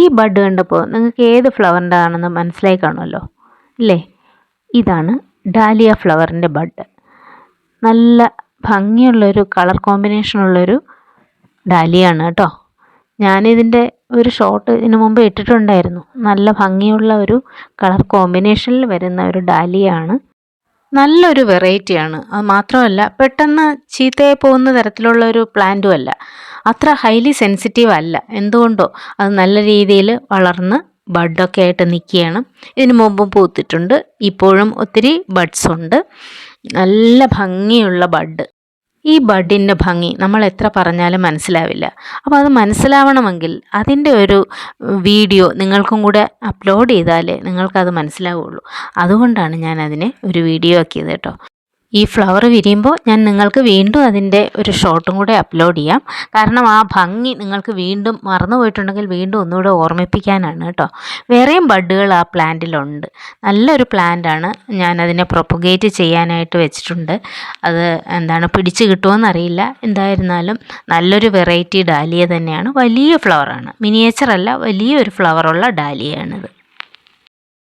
ഈ ബഡ് കണ്ടപ്പോൾ നിങ്ങൾക്ക് ഏത് ഫ്ലവറിൻ്റെ ആണെന്ന് മനസ്സിലായി കാണുമല്ലോ ഇല്ലേ? ഇതാണ് ഡാലിയ ഫ്ലവറിൻ്റെ ബഡ്. നല്ല ഭംഗിയുള്ളൊരു കളർ കോമ്പിനേഷനുള്ളൊരു ഡാലിയാണ് കേട്ടോ. ഞാനിതിൻ്റെ ഒരു ഷോട്ട് ഇതിനു മുമ്പ് ഇട്ടിട്ടുണ്ടായിരുന്നു. നല്ല ഭംഗിയുള്ള ഒരു കളർ കോമ്പിനേഷനിൽ വരുന്ന ഒരു ഡാലിയാണ്. നല്ലൊരു വെറൈറ്റിയാണ്. അത് മാത്രമല്ല പെട്ടെന്ന് ചീത്തയായി പോകുന്ന തരത്തിലുള്ള ഒരു പ്ലാന്റും അല്ല. അത്ര ഹൈലി സെൻസിറ്റീവ് അല്ല. എന്തുകൊണ്ടോ അത് നല്ല രീതിയിൽ വളർന്ന് ബഡൊക്കെ ആയിട്ട് നിൽക്കുകയാണ്. ഇതിന് മുമ്പും പൂത്തിട്ടുണ്ട്. ഇപ്പോഴും ഒത്തിരി ബഡ്സ് ഉണ്ട്. നല്ല ഭംഗിയുള്ള ബഡ്. ഈ ബഡിൻ്റെ ഭംഗി നമ്മൾ എത്ര പറഞ്ഞാലും മനസ്സിലാവില്ല. അപ്പോൾ അത് മനസ്സിലാവണമെങ്കിൽ അതിൻ്റെ ഒരു വീഡിയോ നിങ്ങൾക്കും കൂടെ അപ്ലോഡ് ചെയ്താലേ നിങ്ങൾക്കത് മനസ്സിലാവുള്ളൂ. അതുകൊണ്ടാണ് ഞാൻ അതിനെ ഒരു വീഡിയോ ആക്കിയത് കേട്ടോ. ഈ ഫ്ലവർ വിരിയുമ്പോൾ ഞാൻ നിങ്ങൾക്ക് വീണ്ടും അതിൻ്റെ ഒരു ഷോട്ടും കൂടെ അപ്ലോഡ് ചെയ്യാം. കാരണം ആ ഭംഗി നിങ്ങൾക്ക് വീണ്ടും മറന്നു പോയിട്ടുണ്ടെങ്കിൽ വീണ്ടും ഒന്നുകൂടെ ഓർമ്മിപ്പിക്കാനാണ് കേട്ടോ. വേറെയും ബഡുകൾ ആ പ്ലാന്റിലുണ്ട്. നല്ലൊരു പ്ലാന്റാണ്. ഞാനതിനെ പ്രൊപ്പഗേറ്റ് ചെയ്യാനായിട്ട് വെച്ചിട്ടുണ്ട്. അത് പിടിച്ച് കിട്ടുമോയെന്നറിയില്ല. എന്തായിരുന്നാലും നല്ലൊരു വെറൈറ്റി ഡാലിയ തന്നെയാണ്. വലിയ ഫ്ലവറാണ്. മിനിയേച്ചർ അല്ല, വലിയൊരു ഫ്ലവറുള്ള ഡാലിയാണിത്.